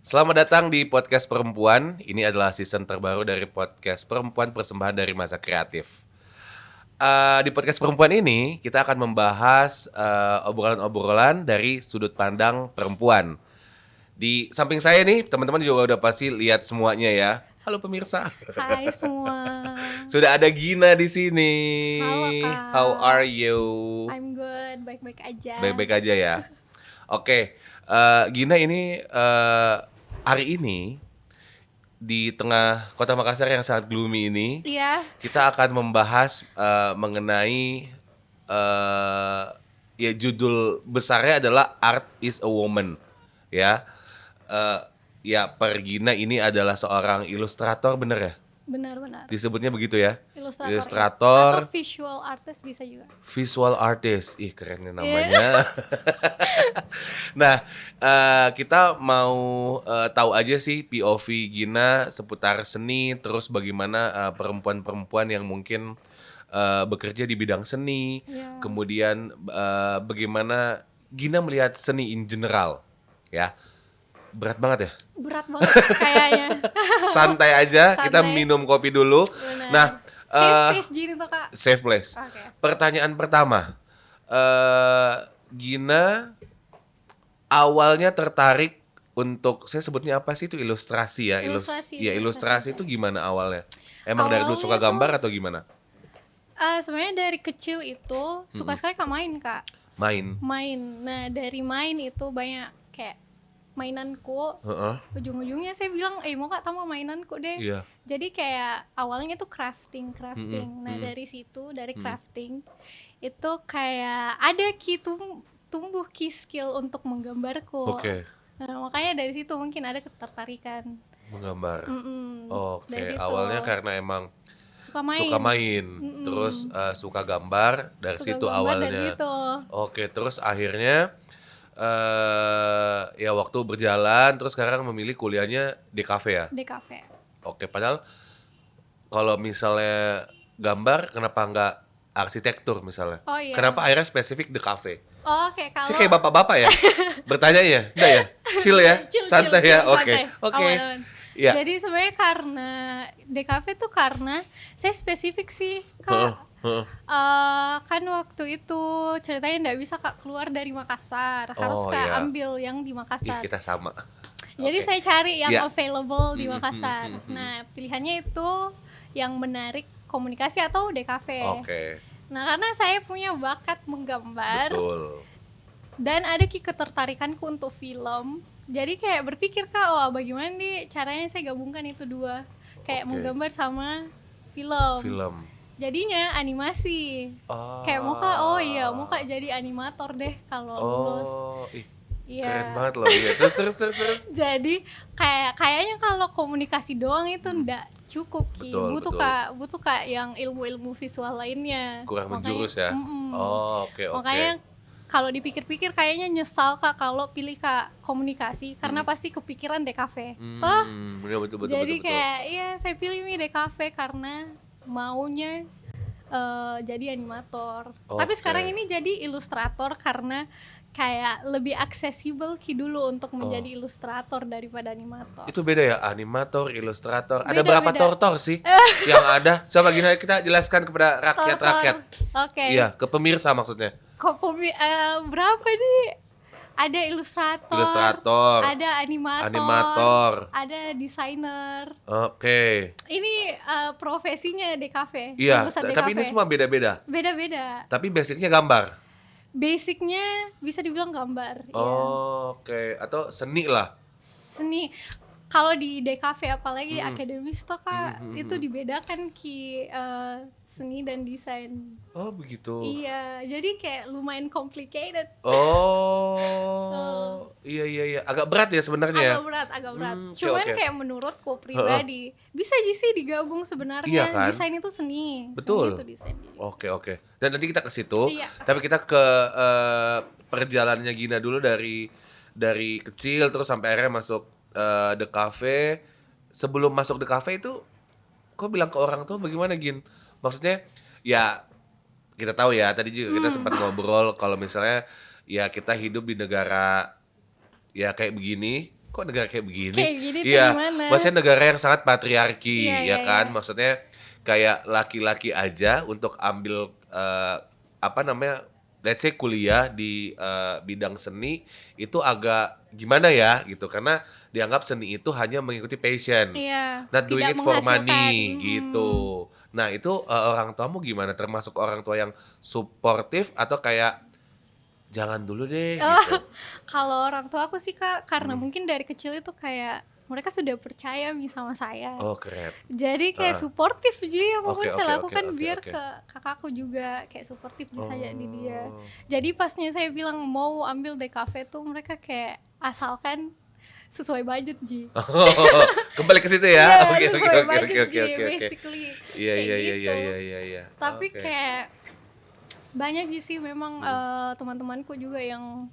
Selamat datang di Podcast Perempuan. Ini adalah season terbaru dari Podcast Perempuan persembahan dari Masa Kreatif. Di Podcast Perempuan ini kita akan membahas obrolan-obrolan dari sudut pandang perempuan. Di samping saya nih, teman-teman juga udah pasti lihat semuanya ya. Halo pemirsa. Hai semua. Sudah ada Gina di sini. Halo, Kak. How are you? I'm good, baik-baik aja. Baik-baik aja ya. Oke, Gina ini hari ini di tengah kota Makassar yang sangat gloomy ini, Iya. kita akan membahas mengenai ya judul besarnya adalah Art is a Woman, ya. Ya per Gina ini adalah seorang ilustrator, bener ya? Benar-benar. Disebutnya begitu ya? Ilustrator. Atau visual artist bisa juga. Visual artist, ih keren nih namanya. Nah, kita mau tahu aja sih POV Gina seputar seni, terus bagaimana perempuan-perempuan yang mungkin bekerja di bidang seni, Ya. kemudian bagaimana Gina melihat seni in general, ya. Berat banget ya? Berat banget kayaknya. Santai aja, kita Santai. minum kopi dulu. Benar. Nah, Safe space gini tuh, Kak. safe place. Oke. Pertanyaan pertama, Gina awalnya tertarik untuk, saya sebutnya apa sih itu, ilustrasi ya? Ilustrasi itu gimana awalnya? Emang dari dulu Awalnya suka tuh- gambar atau gimana? Sebenarnya dari kecil itu suka sekali Kak main, Kak. Main. Nah, dari main itu banyak kayak mainanku. Heeh. Ujung-ujungnya saya bilang, mau Kak tambah mainanku deh. Iya. Jadi kayak awalnya itu crafting. Nah dari situ, dari Mm. crafting itu kayak ada tumbuh skill untuk menggambarku. Oke. Nah, makanya dari situ mungkin ada ketertarikan. Menggambar. Oke, Dari situ. awalnya karena emang Suka main. suka main, terus suka gambar, dari Suka situ gambar awalnya. dari situ. Oke, terus akhirnya ya waktu berjalan, terus sekarang memilih kuliahnya di kafe ya. Di kafe. Oke, padahal kalau misalnya gambar, kenapa nggak arsitektur misalnya? Oh, iya. Kenapa akhirnya spesifik di kafe? Oke, kalau Sih kayak bapak-bapak ya? Bertanya ya? Enggak ya? Chill ya? Santai ya? Oke. Oke. Aman. Iya. Jadi sebenarnya karena DKV tuh karena saya spesifik sih, Kak. Heeh. Kan waktu itu ceritanya nggak bisa Kak keluar dari Makassar, harus Oh, Kak iya. ambil yang di Ih, Makassar. kita sama. Jadi Oke. saya cari yang Iya. available di Makassar. Nah, pilihannya itu yang menarik komunikasi atau DKV. Oke. Nah, karena saya punya bakat menggambar Betul. dan ada ketertarikanku untuk film. Jadi kayak berpikir Kak, wah bagaimana nih caranya saya gabungkan itu dua. Kayak Oke. menggambar sama film. Film. Jadinya animasi. Oh. Kayak mau Kak jadi animator deh kalau lulus. Oh, ih, Iya. keren banget loh. Iya. Terus. Jadi kayaknya kalau komunikasi doang itu ndak cukup Ki. Betul. Butuh Kak yang ilmu-ilmu visual lainnya. Kurang Makanya- menjurus ya. Oh, oke. Makanya kalau dipikir-pikir kayaknya nyesal Kak kalau pilih Kak komunikasi karena pasti kepikiran DKV. Toh? Betul. Jadi kayak iya saya pilih nih DKV karena maunya jadi animator. Tapi Oke. sekarang ini jadi ilustrator karena kayak lebih aksesibel Ki dulu untuk menjadi ilustrator daripada animator. itu beda ya, animator, ilustrator. Ada Beda, berapa beda. tortor sih yang ada? Coba gini kita jelaskan kepada rakyat-rakyat. Oke. Iya, ke pemirsa maksudnya. Berapa nih? Ada Ilustrator, ada animator. ada desainer. Oke. Ini profesinya DKV. Iya, lulusan tapi ini DKV. semua beda-beda. Beda-beda. Tapi basicnya gambar. Basicnya bisa dibilang gambar. Ya. Oke, atau seni lah. Seni. Kalau di DKV apalagi akademis toh Kak, itu dibedakan Ki seni dan desain. Oh, begitu. Iya, jadi kayak lumayan complicated. Oh. Iya. Agak berat ya sebenarnya ya. Agak berat. Oke, Cuman oke. kayak menurutku pribadi bisa aja sih digabung sebenarnya. Iya kan? Desain itu seni. Betul. Seni itu desain. Oke. Dan nanti kita ke situ. Iya. Tapi kita ke perjalanannya Gina dulu dari kecil terus sampai akhirnya masuk The Cafe. Sebelum masuk The Cafe itu kok bilang ke orang tua bagaimana Gin? Maksudnya ya kita tahu ya, tadi juga kita sempat ngobrol kalau misalnya ya kita hidup di negara ya kayak begini. Kok negara kayak begini? Kayak gini tuh Iya, gimana? maksudnya negara yang sangat patriarki, Iya, ya iya, kan? iya. Maksudnya kayak laki-laki aja untuk ambil apa namanya, let's say kuliah di bidang seni itu agak gimana ya gitu, karena dianggap seni itu hanya mengikuti passion, Iya, not doing tidak it for menghasilkan. money gitu. Nah itu orang tuamu gimana? Termasuk orang tua yang suportif atau kayak jangan dulu deh gitu? Kalau orang tua aku sih Kak, karena mungkin dari kecil itu kayak mereka sudah percaya sama saya. Oh keren. Jadi kayak suportif jadi apapun Oke, saya oke, oke, lakukan oke, biar oke. ke kakakku juga kayak suportif saja di dia. Oh. Jadi pasnya saya bilang mau ambil DKV tuh mereka kayak asalkan sesuai budget Ji. Kembali ke situ ya. Iya, Oke, oke, sesuai oke, budget oke, Ji, oke, oke. basically. Iya, Kayak iya, iya, gitu. iya, iya, iya. Tapi Oke. kayak banyak sih memang teman-temanku juga yang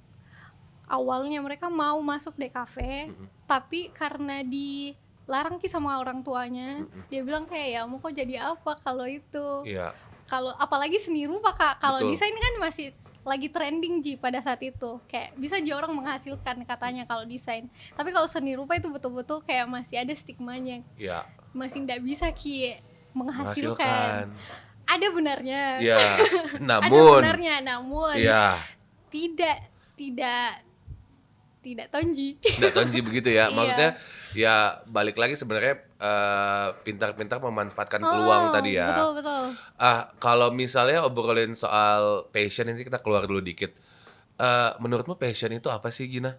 awalnya mereka mau masuk DKV, tapi karena dilarang sama orang tuanya, dia bilang kayak ya mau kok jadi apa kalau itu. Iya, Kalau apalagi seni rupa Kak, kalau betul. desain kan masih lagi trending Ji pada saat itu. Kayak bisa aja orang menghasilkan katanya kalau desain. Tapi kalau seni rupa itu betul-betul kayak masih ada stigmanya. Iya. Masih tidak bisa menghasilkan. Menghasilkan. Ada benarnya. Iya. Ada Namun, benarnya, namun iya. tidak tonji. Nggak tonji begitu ya. Iya. Maksudnya ya balik lagi sebenarnya pintar-pintar memanfaatkan peluang tadi ya. Betul. Kalau misalnya obrolin soal passion ini kita keluar dulu dikit. Menurutmu passion itu apa sih Gina?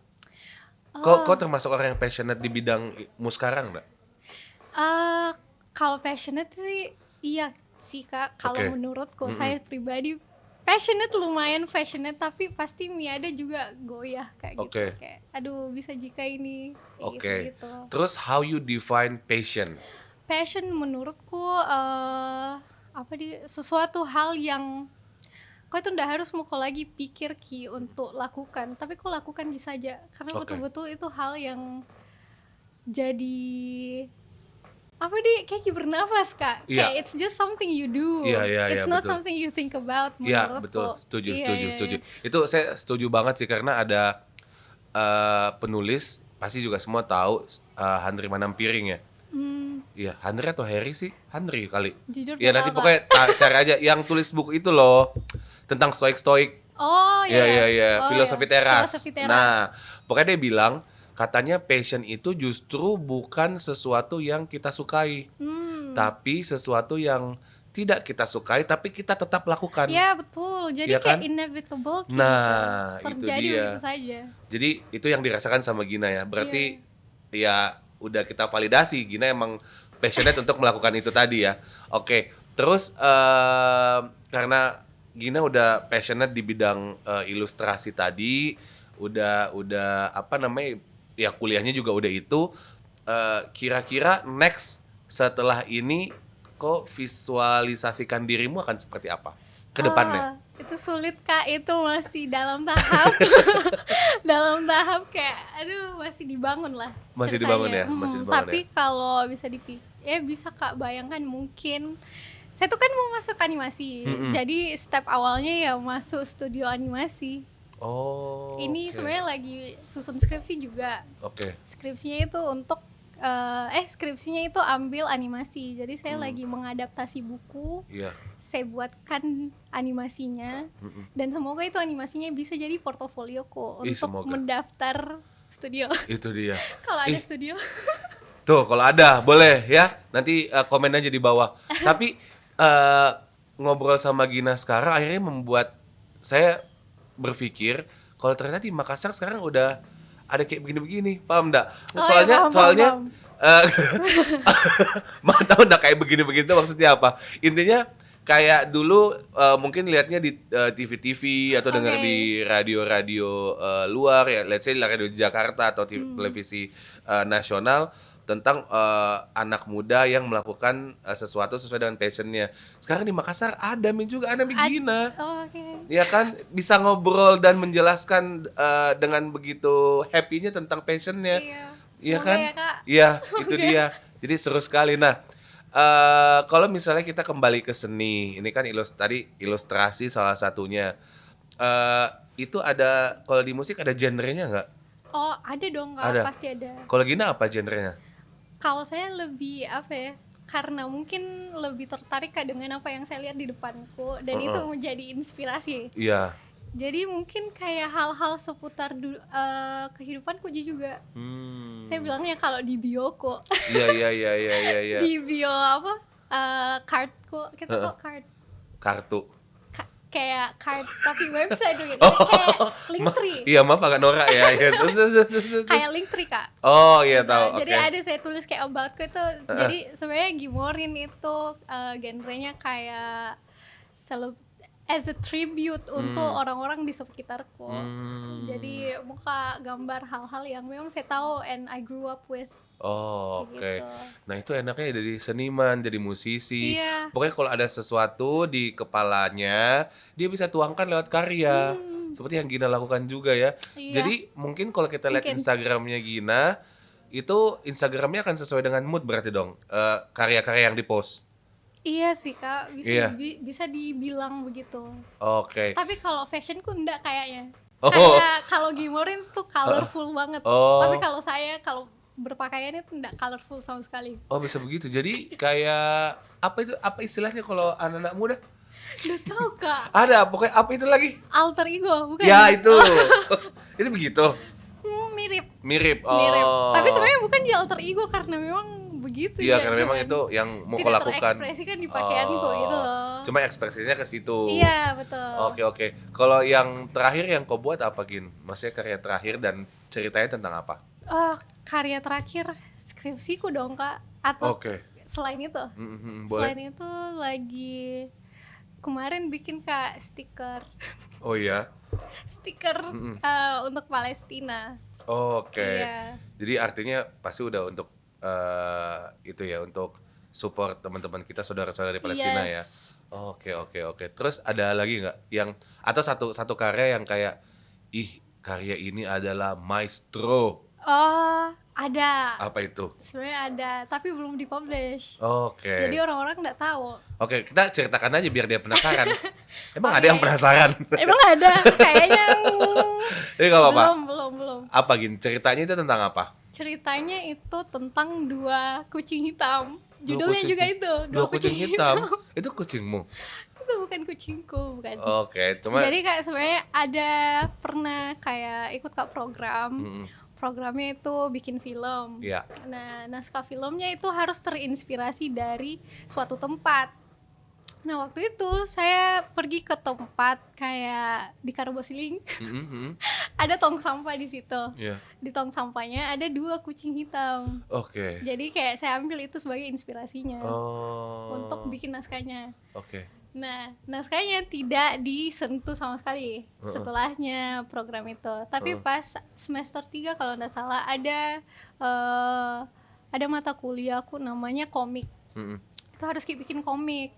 Kok termasuk orang yang passionate di bidangmu sekarang nggak? Kalau passionate sih iya sih Kak. Kalau Oke. menurutku saya pribadi lumayan passionate, tapi pasti ada juga goyah kayak gitu. Oke. Kayak aduh bisa jika ini kayak Oke. gitu. Terus how you define passion? Passion menurutku sesuatu hal yang kau itu ndak harus mau kau lagi pikir untuk lakukan, tapi kau lakukan saja karena Oke. betul-betul itu hal yang jadi kayak bernafas Kak. Iya. Kayak it's just something you do. Iya, It's not betul. something you think about Iya menurutku. betul, setuju, Iya, setuju, iya, setuju. iya. Itu saya setuju banget sih karena ada penulis pasti juga semua tahu Handri Manampiring ya. Iya, Handri atau Harry sih? Handri kali. Jujur Ya nggak nanti tahu, pokoknya cari aja yang tulis buku itu loh tentang stoik-stoik. Oh iya. Iya, Oh, filosofi iya. teras. Filosofi teras. Nah, pokoknya dia bilang katanya passion itu justru bukan sesuatu yang kita sukai, tapi sesuatu yang tidak kita sukai tapi kita tetap lakukan. Ya betul. Jadi Iya kayak kan? inevitable gitu. Nah, itu Terjadi dia. begitu saja. Jadi itu yang dirasakan sama Gina ya. Berarti ya udah kita validasi Gina emang passionate untuk melakukan itu tadi ya. Oke. Terus karena Gina udah passionate di bidang ilustrasi tadi, udah apa namanya? Ya kuliahnya juga udah itu. Kira-kira next setelah ini kok visualisasikan dirimu akan seperti apa ke depannya? Itu sulit Kak, itu masih dalam tahap dalam tahap kayak aduh masih dibangun lah Masih ceritanya. dibangun ya? Masih dibangun Tapi kalau bisa bisa Kak bayangkan mungkin saya tuh kan mau masuk animasi. Jadi step awalnya ya masuk studio animasi. Oh. Ini oke. sebenarnya lagi susun skripsi juga. Oke. Skripsinya itu untuk skripsinya itu ambil animasi. Jadi saya lagi mengadaptasi buku. Iya. Saya buatkan animasinya dan semoga itu animasinya bisa jadi portofolioku Ih, untuk semoga. mendaftar studio. Itu dia. Kalau ada Ih. studio. Tuh, kalau ada boleh ya. Nanti komen aja di bawah. Tapi ngobrol sama Gina sekarang akhirnya membuat saya berpikir kalau ternyata di Makassar sekarang udah ada kayak begini-begini, paham enggak? Oh, ya, paham. Tahu enggak kayak begini-begini itu maksudnya apa? Intinya kayak dulu mungkin lihatnya di TV-TV atau dengar Oke. di radio-radio luar ya, let's say radio Jakarta atau televisi nasional tentang anak muda yang melakukan sesuatu sesuai dengan passionnya. Sekarang di Makassar ada juga ada Gina. Oh, oke. Ya kan bisa ngobrol dan menjelaskan dengan begitu happy-nya tentang passionnya. Iya. Iya Semoga kan? ya, Kak. Iya, itu dia. Jadi seru sekali. Nah, Kalau misalnya kita kembali ke seni, ini kan tadi ilustrasi salah satunya. Eh, itu ada kalau di musik ada genrenya nggak? Oh, ada dong Kak, Ada. pasti ada. Kalau Gina apa genrenya? Kalau saya lebih apa ya? Karena mungkin lebih tertarik Kak dengan apa yang saya lihat di depanku dan itu menjadi inspirasi. Iya. Jadi mungkin kayak hal-hal seputar kehidupanku juga. Saya bilangnya kalau di bioku, Iya. di bio apa? Cardku, kita kok card Kartu. kayak card tapi website gitu. Kayak Linktree. Iya, maaf agak norak ya. Ya. Terus. Kayak Linktree Kak. Oh, iya Gitu. tahu. Jadi Oke. ada saya tulis kayak aboutku itu. Jadi sebenarnya Gimorin itu genrenya kayak as a tribute untuk orang-orang di sekitarku. Jadi muka gambar hal-hal yang memang saya tahu and I grew up with. Oh, oke. Gitu. Nah, itu enaknya jadi seniman, jadi musisi. Iya. Pokoknya kalau ada sesuatu di kepalanya, dia bisa tuangkan lewat karya. Seperti yang Gina lakukan juga ya. Iya. Jadi mungkin kalau kita lihat Mungkin. Instagramnya Gina, itu Instagramnya akan sesuai dengan mood berarti dong. Karya-karya yang dipost. Iya sih Kak, bisa Iya. bisa dibilang begitu. Oke. Tapi kalau fashionku enggak kayaknya. Oh. Kayak kalau Gimorin tuh colorful banget. Oh. Tapi kalau saya kalau berpakaian itu enggak colorful sama sekali. Oh, bisa begitu. Jadi kayak apa istilahnya kalau anak-anak muda? Udah tahu Kak, Ada, pokoknya apa itu lagi? alter ego bukan? Ya, itu. Ini begitu. Mirip. Mirip. Oh. Mirip. Tapi sebenarnya bukan di alter ego karena memang begitu Iya, ya. karena memang cuman itu yang mau kau tidak lakukan. terekspresikan di pakaianku gitu loh. Cuma ekspresinya ke situ. Iya, betul. Oke. Kalau yang terakhir yang kau buat apa, Gin? Maksudnya karya terakhir dan ceritanya tentang apa? Karya terakhir skripsiku dong Kak. Atau Oke. selain itu? Boleh. Selain itu lagi kemarin bikin Kak stiker Oh iya. stiker untuk Palestina. Oke. Iya. Jadi artinya pasti udah untuk itu ya, untuk support teman-teman kita, saudara-saudara di Palestina ya. Yes. Oke. Terus ada lagi nggak yang atau satu karya yang kayak karya ini adalah maestro. Oh, ada. Apa itu? Sebenarnya ada, tapi belum dipublish. Oke. Jadi orang-orang nggak tahu. Oke, kita ceritakan aja biar dia penasaran. Emang Oke. ada yang penasaran? Emang ada? Kayaknya Ini gak apa-apa. belum. Apa Gin? Ceritanya itu tentang apa? Ceritanya itu tentang dua kucing hitam. Dua Judulnya kucing- juga itu, Dua kucing hitam. Itu kucingmu? Itu bukan kucingku, bukan. Oke, cuma Jadi kayak sebenarnya ada pernah kayak ikut Kak program. Programnya itu bikin film. Iya. Nah, naskah filmnya itu harus terinspirasi dari suatu tempat. Nah, waktu itu saya pergi ke tempat kayak di Karbosiling. Ada tong sampah di situ. Iya. Di tong sampahnya ada dua kucing hitam. Oke. Jadi kayak saya ambil itu sebagai inspirasinya Oh. untuk bikin naskahnya. Oke. Nah, naskahnya tidak disentuh sama sekali setelahnya program itu. Tapi pas semester 3 kalau nggak salah ada mata kuliahku namanya komik. Itu harus bikin komik.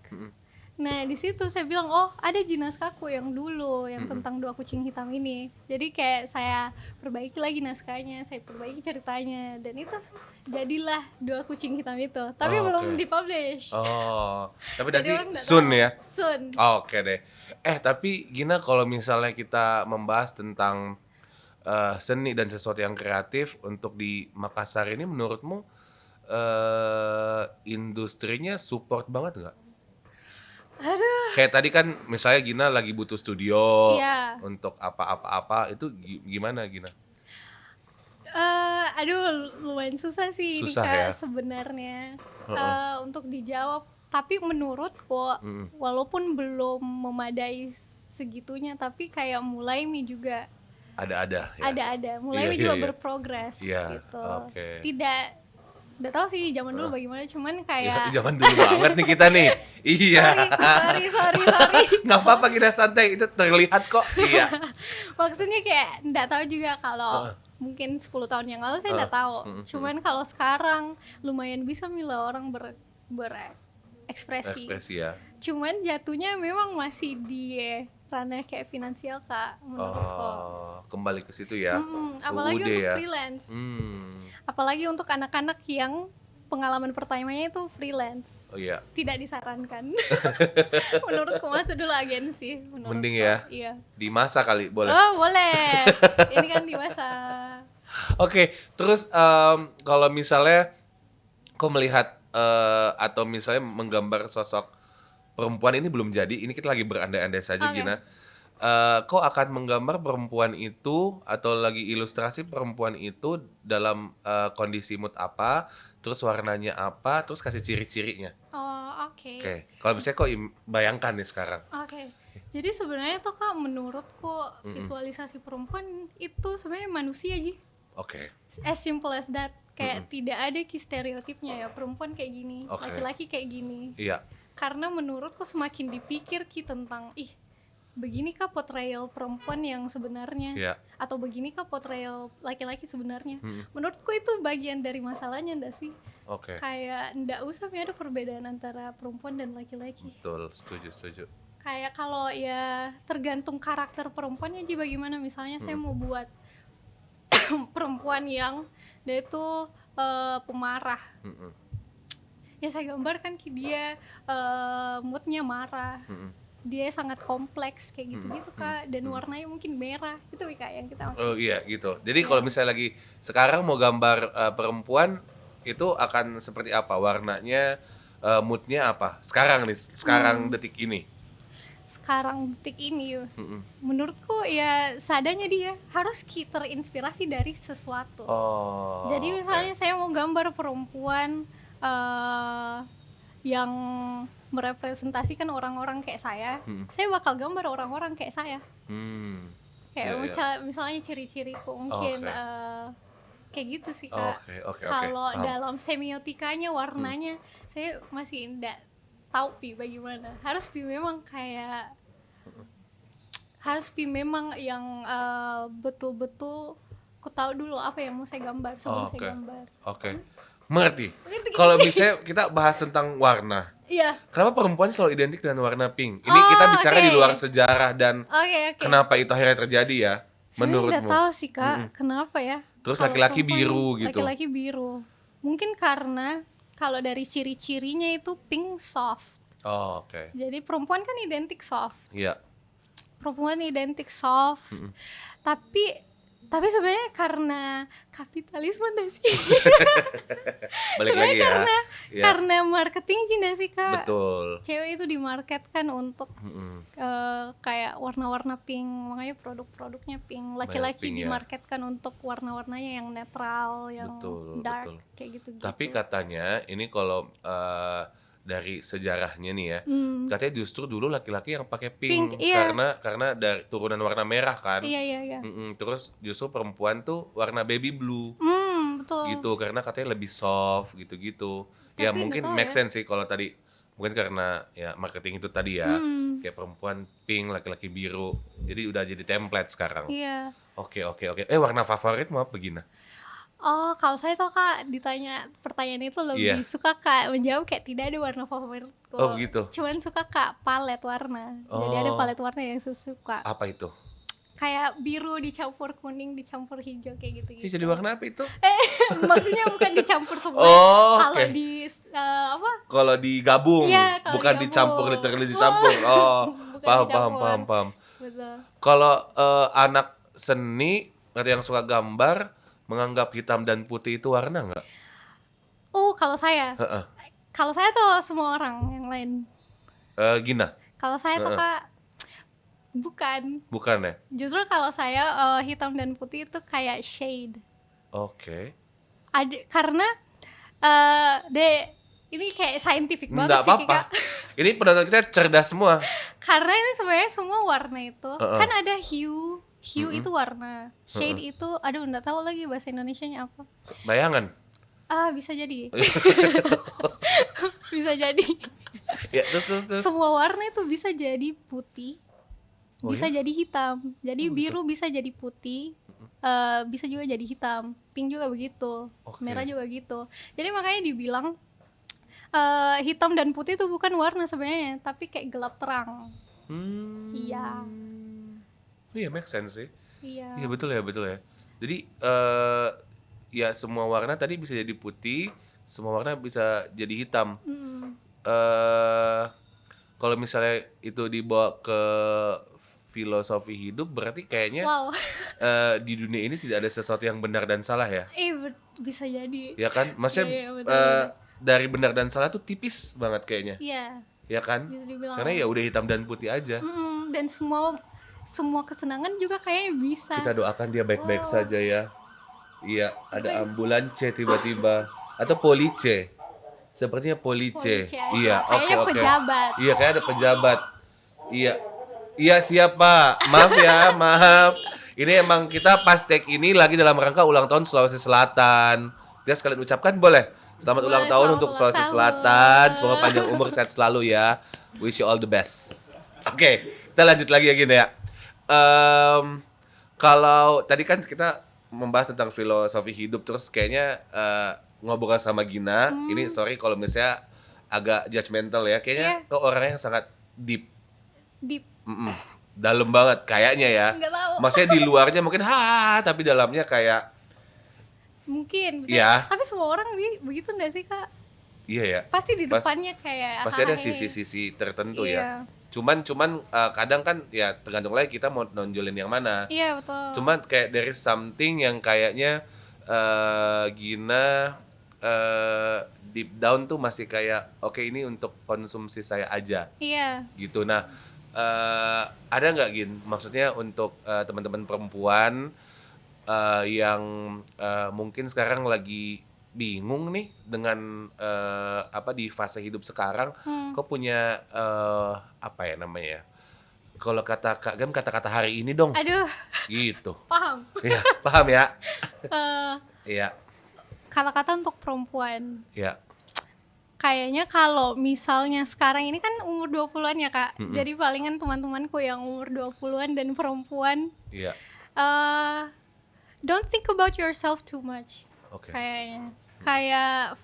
Nah, di situ saya bilang, oh ada naskahku yang dulu yang tentang dua kucing hitam ini. Jadi kayak saya perbaiki lagi naskahnya, saya perbaiki ceritanya, dan itu jadilah dua kucing hitam itu. Tapi Oh, belum oke. dipublish. Oh. Tapi Jadi nanti orang nggak soon tahu. ya. Soon. Oke deh. Tapi Gina, kalau misalnya kita membahas tentang seni dan sesuatu yang kreatif untuk di Makassar ini, menurutmu industrinya support banget nggak? Aduh. Kayak tadi kan misalnya Gina lagi butuh studio Iya. untuk apa-apa itu gimana Gina? Aduh, lumayan susah sih ini Susah Kak ya? sebenarnya untuk dijawab. Tapi menurutku, walaupun belum memadai segitunya, tapi kayak Mulaimi juga Ada ya. ada. Mulaimi Iya, juga iya. berprogres Iya, gitu. oke. Tidak tahu sih zaman dulu bagaimana, cuman Ya, kayak zaman dulu banget nih kita nih. Iya. sorry. Nggak apa-apa Gina, santai, itu terlihat kok. Iya. Maksudnya kayak nggak tahu juga kalau mungkin 10 tahun yang lalu saya nggak tahu. Cuman kalau sekarang lumayan bisa mila orang berekspresi. Ekspresi ya. Cuman jatuhnya memang masih di ranah kayak finansial Kak menurutku. Kembali ke situ ya. Apalagi UUD untuk ya. freelance. Hmm. Apalagi untuk anak-anak yang pengalaman pertamanya itu freelance. Oh iya. Tidak disarankan. Menurutku masuk dulu agensi. Mending ya. Iya. Di masa kali boleh. Oh boleh. Ini kan di masa. Oke, terus kalau misalnya kau melihat atau misalnya menggambar sosok perempuan ini belum jadi, ini kita lagi berandai-andai saja Oke. Gina. Kau akan menggambar perempuan itu atau lagi ilustrasi perempuan itu dalam kondisi mood apa, terus warnanya apa, terus kasih ciri-cirinya. Oh oke. Oke, kalau misalnya kau bayangkan nih sekarang. Oke. Jadi sebenarnya tuh Kak, menurutku visualisasi perempuan itu sebenarnya manusia Ji. Oke. As simple as that. Kayak tidak ada stereotipnya ya, perempuan kayak gini, Oke. laki-laki kayak gini. Iya. Karena menurutku semakin dipikir tentang beginikah portrayal perempuan yang sebenarnya, Iya. atau beginikah portrayal laki-laki sebenarnya. Menurutku itu bagian dari masalahnya ndak sih? Oke. Kayak ndak usah ada perbedaan antara perempuan dan laki-laki. Betul, setuju. Kayak kalau ya tergantung karakter perempuannya Ji, bagaimana. Misalnya saya mau buat perempuan yang dia itu pemarah, ya saya gambarkan dia moodnya marah, dia sangat kompleks kayak gitu Kak, dan warnanya mungkin merah gitu Kak yang kita maksud. Oh iya gitu. Jadi kalau misalnya lagi sekarang mau gambar perempuan itu akan seperti apa? Warnanya, moodnya apa? Sekarang nih, sekarang detik ini. Sekarang detik ini menurutku ya seadanya dia harus terinspirasi dari sesuatu. Oh. Jadi misalnya saya mau gambar perempuan yang merepresentasikan orang-orang kayak saya bakal gambar orang-orang kayak saya. Kayak misalnya ciri-ciriku mungkin kayak gitu sih Kak. Oke. Kalau dalam semiotikanya warnanya saya masih enggak tahu bagaimana. Harus memang yang betul-betul ku tahu dulu apa yang mau saya gambar sebelum saya gambar. Oke. Mengerti. Kalau misalnya kita bahas tentang warna. Iya. Kenapa perempuan selalu identik dengan warna pink? Ini kita bicara di luar sejarah dan kenapa itu akhirnya terjadi ya? Menurutmu? Saya nggak tahu sih Kak, kenapa ya. Terus laki-laki biru gitu. Laki-laki biru. Mungkin karena kalau dari ciri-cirinya itu pink soft. Oh, oke. Jadi perempuan kan identik soft. Iya. Perempuan identik soft. Tapi sebenarnya karena kapitalisme nggak sih? Balik lagi ya. Karena marketing nggak sih Kak? Betul. Cewek itu dimarketkan untuk kayak warna-warna pink, makanya produk-produknya pink. Laki-laki pink, dimarketkan untuk warna-warnanya yang netral, yang dark, kayak gitu-gitu. Tapi katanya ini kalau dari sejarahnya nih ya, katanya justru dulu laki-laki yang pakai pink iya. karena dari turunan warna merah kan. Iya. Terus justru perempuan tuh warna baby blue. Betul. Gitu karena katanya lebih soft gitu-gitu. Ya mungkin make sense sih kalau tadi mungkin karena ya marketing itu tadi ya. Kayak perempuan pink, laki-laki biru. Jadi udah jadi template sekarang. Iya. Oke. Warna favoritmu apa Gina? Oh, kalau saya tuh Kak ditanya pertanyaan itu lebih suka Kak menjawab kayak tidak ada warna favoritku. Oh begitu. Cuman suka Kak palet warna. Jadi ada palet warna yang suka. Apa itu? Kayak biru dicampur kuning dicampur hijau kayak gitu-gitu. Jadi warna apa itu? Maksudnya bukan dicampur semua. Kalau di Kalau digabung, bukan dicampur literally dicampur. Oh, paham. Betul. Kalau anak seni atau yang suka gambar menganggap hitam dan putih itu warna nggak? Kalau saya tuh semua orang yang lain. Gina? Kalau saya tuh Kak bukan ya? Justru kalau saya hitam dan putih itu kayak shade. Oke. Karena ini kayak scientific banget Nggak sih apa-apa. Kak. Ini penonton kita cerdas semua. Karena ini sebenarnya semua warna itu kan ada hue itu warna, shade itu aduh nggak tahu lagi bahasa Indonesianya apa. Bayangan. Bisa jadi. Bisa jadi. Ya, terus. Semua warna itu bisa jadi putih, bisa jadi hitam. Jadi biru bisa jadi putih, bisa juga jadi hitam. Pink juga begitu, merah juga gitu. Jadi makanya dibilang hitam dan putih itu bukan warna sebenarnya, tapi kayak gelap terang. Iya. Iya, make sense sih. Iya. Iya betul ya. Jadi ya semua warna tadi bisa jadi putih, semua warna bisa jadi hitam. Mm. Kalau misalnya itu dibawa ke filosofi hidup, berarti kayaknya Wow. di dunia ini tidak ada sesuatu yang benar dan salah ya. Bisa jadi. Ya kan? Maksudnya Iya, betul. dari benar dan salah tuh tipis banget kayaknya. Iya, Ya kan? bisa dibilang. Karena ya udah hitam dan putih aja. Dan semua kesenangan juga kayaknya bisa. Kita doakan dia baik-baik saja ya. Iya, ada ambulance tiba-tiba atau police. Sepertinya police. Polisi aja. Iya, oke Kayaknya oke. pejabat. Iya, kayak ada pejabat. Iya. Iya, siap, Pak. Maaf ya, maaf. Ini emang kita pas take ini lagi dalam rangka ulang tahun Sulawesi Selatan. Kita sekalian ucapkan boleh? Selamat Boleh, ulang tahun selamat untuk ulang Sulawesi tahun. Selatan. Semoga panjang umur, sehat selalu ya. Wish you all the best. Oke, kita lanjut lagi ya gini ya. Kalau tadi kan kita membahas tentang filosofi hidup, terus kayaknya ngobrol sama Gina. Ini sorry kalau misalnya agak judgmental ya. Kayaknya ke orang yang sangat deep. Deep. Dalam banget kayaknya ya. Nggak tahu. Maksudnya di luarnya mungkin tapi dalamnya kayak Mungkin bisa. Iya. Tapi semua orang begitu nggak sih, Kak? iya ya. Pasti di depannya kayak Pasti ada hahe. sisi-sisi tertentu Iya. ya. Cuman kadang kan ya tergantung lagi kita mau nonjolin yang mana. Iya, betul. Cuman kayak dari something yang kayaknya Gina deep down tuh masih kayak oke, ini untuk konsumsi saya aja Iya. gitu. Nah, ada nggak Gin? Maksudnya untuk teman-teman perempuan yang mungkin sekarang lagi bingung nih dengan di fase hidup sekarang, kok punya apa ya namanya ya? Kalau kata Kak Gam, kata-kata hari ini dong. Aduh, Gitu. paham. Iya, paham ya? Eh, Iya, Kata-kata untuk perempuan. iya. Kayaknya kalau misalnya sekarang ini kan umur 20-an ya, Kak. Jadi palingan teman-temanku yang umur 20-an dan perempuan, Iya. don't think about yourself too much. Oke. Kayaknya. Kayak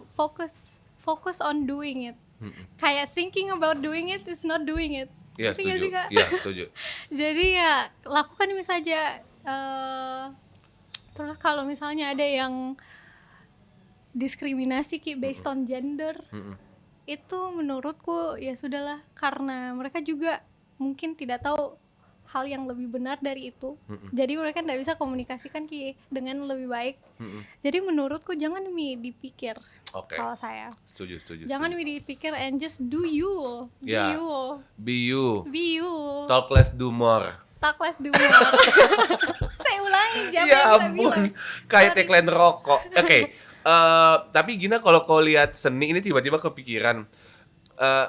focus on doing it. Kayak thinking about doing it is not doing it. Iya, Ngerti nggak setuju. sih, Kak? Iya, setuju. Jadi ya lakukan saja. Terus kalau misalnya ada yang diskriminasi based on gender, itu menurutku ya sudahlah, karena mereka juga mungkin tidak tahu hal yang lebih benar dari itu. Jadi mereka tidak bisa komunikasikan dengan lebih baik. Jadi menurutku jangan dipikir. Oke. Kalau saya Setuju. jangan dipikir and just do you. Ya. Be you. Be you. Talk less, do more. Talk less, do more. Saya ulangi, Ya siapa yang saya ampun, bilang. kayak tagline rokok. Oke, tapi Gina kalau kau lihat seni ini tiba-tiba kepikiran.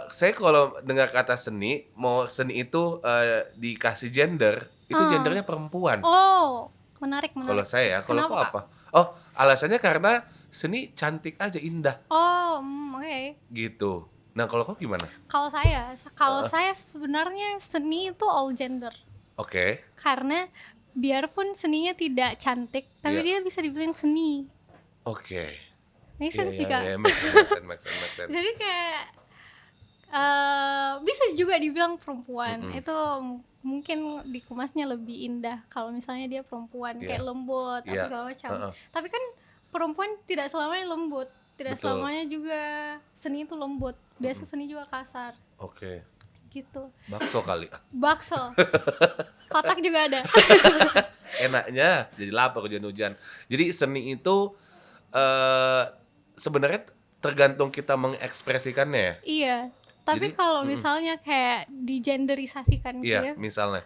Saya kalau dengar kata seni, mau seni itu dikasih gender, itu gendernya perempuan. Oh, menarik. Kalau saya ya, kalau kau Kenapa, apa? Oh, alasannya karena seni cantik aja, indah Oh, oke. gitu. Nah, kalau kau gimana? Kalau saya sebenarnya seni itu all gender. Oke. Karena biarpun seninya tidak cantik, tapi Iya. dia bisa dibilang seni. Oke. Make sense sih, Iya, Kak? make sense. Jadi kayak bisa juga dibilang perempuan. Itu mungkin dikemasnya lebih indah kalau misalnya dia perempuan, Iya. kayak lembut atau Iya. segala macam. Tapi kan perempuan tidak selamanya lembut, tidak Betul. selamanya juga seni itu lembut. Biasa seni juga kasar Oke. gitu. Bakso kali. Bakso. Kotak juga ada. Enaknya jadi lapar hujan-hujan. Jadi seni itu sebenarnya tergantung kita mengekspresikannya ya. Iya. Tapi Jadi, kalau misalnya kayak digenderisasikan gitu Iya, ya, misalnya.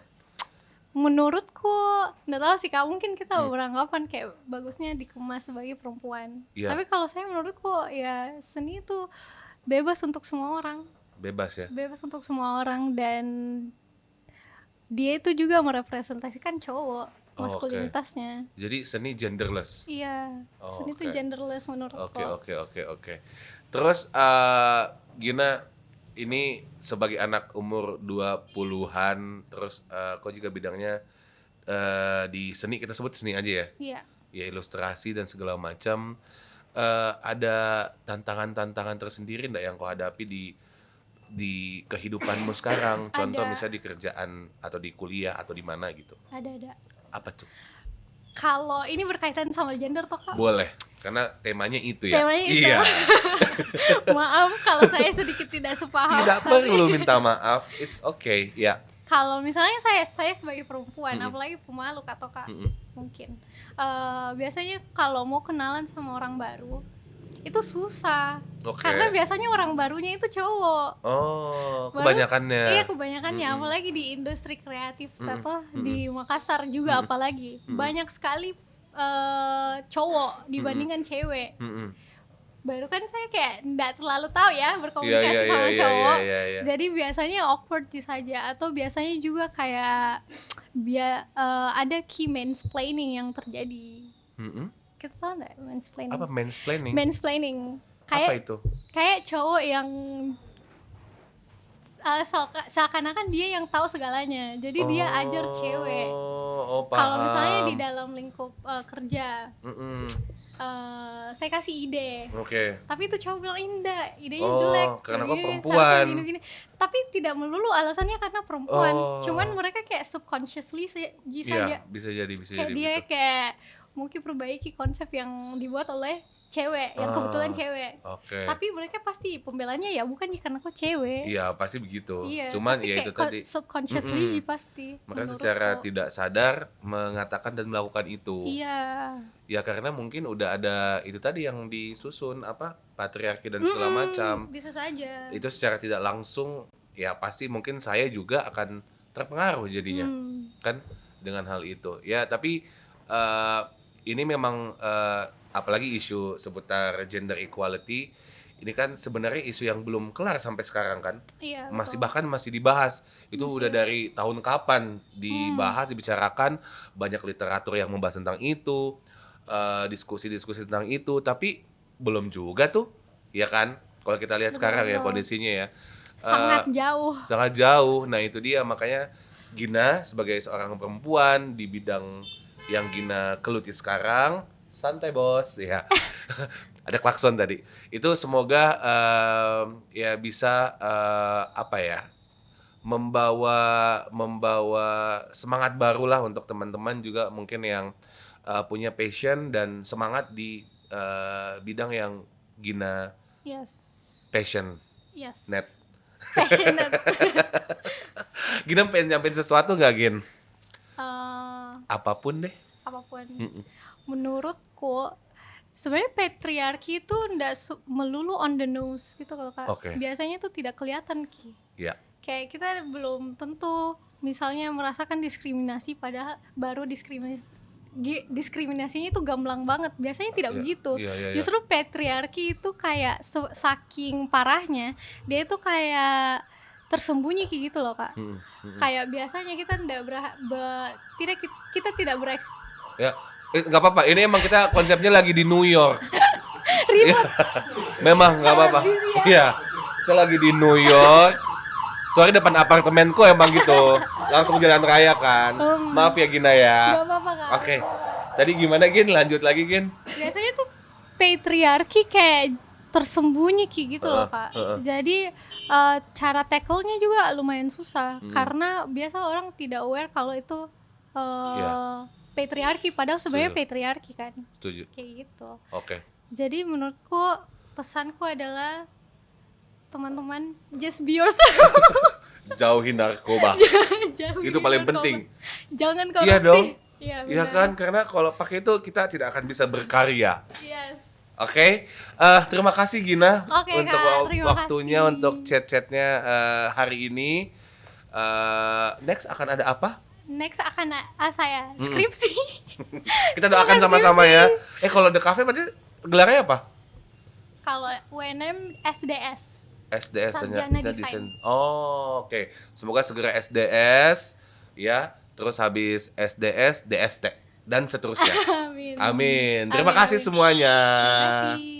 menurutku nggak tahu sih, Kak, mungkin kita beranggapan kayak bagusnya dikemas sebagai perempuan. Iya. Tapi kalau saya menurutku ya seni itu bebas untuk semua orang, Bebas ya. bebas untuk semua orang, dan dia itu juga merepresentasikan cowok, Oh, maskulinitasnya. Jadi seni genderless. Iya, Oh, seni itu oke. genderless menurutku. Oke. Terus Gina ini sebagai anak umur 20-an, terus kok juga bidangnya di seni, kita sebut seni aja ya. Iya. Ya, ilustrasi dan segala macam. Ada tantangan-tantangan tersendiri enggak yang kau hadapi di kehidupanmu sekarang? Contoh Ada. misalnya di kerjaan atau di kuliah atau di mana gitu. Ada. Apa tuh? Kalau ini berkaitan sama gender toh, Kak? Boleh. Karena temanya itu ya. Temanya itu. Iya. Maaf kalau saya sedikit tidak sepaham. Tidak tapi perlu minta maaf. It's okay. Ya. kalau misalnya saya sebagai perempuan, apalagi pemalu atau kak, mungkin biasanya kalau mau kenalan sama orang baru itu susah. Oke. Karena biasanya orang barunya itu cowok. Oh, Baru- kebanyakannya. Iya, kebanyakannya, apalagi di industri kreatif atau di Makassar juga apalagi banyak sekali cowok dibandingkan cewek. Mm-mm. Baru kan saya kayak nggak terlalu tahu ya berkomunikasi Iya, iya, sama iya, cowok. iya, iya. Jadi biasanya awkward saja, atau biasanya juga kayak ada key mansplaining yang terjadi. Mm-mm. Kita tahu nggak mansplaining? Apa mansplaining? Mansplaining Apa kayak itu? kayak cowok yang seakan-akan dia yang tahu segalanya. Jadi dia ajar cewek. Oh, paham. Kalau misalnya di dalam lingkup kerja, Mm-mm. saya kasih ide. Oke. Tapi itu cowok bilang enggak, idenya Oh, jelek. karena Ini kok seharusnya perempuan. gini-gini. Tapi tidak melulu alasannya karena perempuan. Oh. Cuman mereka kayak subconsciously saja. Iya, bisa jadi Kayak dia begitu. kayak mungkin perbaiki konsep yang dibuat oleh cewek, yang kebetulan cewek. Oke. Tapi mereka pasti pembelanya ya bukan karena kok cewek. Iya, pasti begitu. Iya, Cuman tapi ya kayak itu tadi. subconsciously pasti. Mereka menurutku. secara tidak sadar mengatakan dan melakukan itu. Iya. Ya karena mungkin udah ada itu tadi yang disusun apa patriarki dan segala macam. Bisa saja. Itu secara tidak langsung ya pasti mungkin saya juga akan terpengaruh jadinya kan dengan hal itu. Ya tapi ini memang apalagi isu seputar gender equality ini kan sebenarnya isu yang belum kelar sampai sekarang kan. Iya. Masih betul. bahkan masih dibahas. Itu udah dari tahun kapan dibahas, dibicarakan, banyak literatur yang membahas tentang itu, diskusi-diskusi tentang itu, tapi belum juga tuh, ya kan? Kalau kita lihat sekarang ya kondisinya ya. Sangat jauh. Sangat jauh. Nah, itu dia makanya Gina sebagai seorang perempuan di bidang yang Gina geluti sekarang, santai bos ya. Ada klakson tadi. Itu semoga ya bisa apa ya? membawa semangat barulah untuk teman-teman juga mungkin yang punya passion dan semangat di bidang yang Gina Yes. passion Yes. net. Passionate. Gina pengen nyampein sesuatu nggak Gin? Apapun deh. Apapun. Menurutku sebenarnya patriarki itu ndak melulu on the nose gitu kalau Kak. Oke. Biasanya tuh tidak kelihatan Ki. Ya. Kayak kita belum tentu misalnya merasakan diskriminasi padahal baru diskriminasinya itu gamblang banget. Biasanya tidak Iya, begitu. iya. Justru patriarki itu kayak saking parahnya dia itu kayak tersembunyi kayak gitu loh Kak. Kayak biasanya kita kita tidak Ya, nggak apa-apa. Ini emang kita konsepnya lagi di New York. Ribet. Memang nggak apa-apa. Iya, kita lagi di New York. Soalnya depan apartemenku emang gitu. Langsung jalan raya kan. Maaf ya Gina ya. Gak apa-apa Kak. Oke. Tadi gimana Gin? Lanjut lagi Gin. Biasanya tuh patriarki kayak tersembunyi kayak gitu loh Kak. Jadi cara tackle-nya juga lumayan susah karena biasa orang tidak aware kalau itu patriarki padahal sebenarnya Setuju. patriarki kan. Setuju. Kayak gitu. Oke. Jadi menurutku pesanku adalah teman-teman just be yourself. Jauhi narkoba. Jauhi Itu paling narkoba. penting. Jangan korupsi. Iya dong. Iya Iya benar. kan? Karena kalau pakai itu kita tidak akan bisa berkarya. Yes. Oke, terima kasih Gina Oke, untuk Kak, terima waktunya kasih. untuk chat-chatnya hari ini. Next akan ada apa? Next akan saya skripsi. Kita doakan sama-sama ya. Kalau The Cafe berarti gelarnya apa? Kalau UNM SDS. SDS Sarjana dan Desain. Oh, oke. Semoga segera SDS ya. Terus habis SDS, DST dan seterusnya. Amin. Amin. Terima Amin, kasih amin. semuanya. Terima kasih.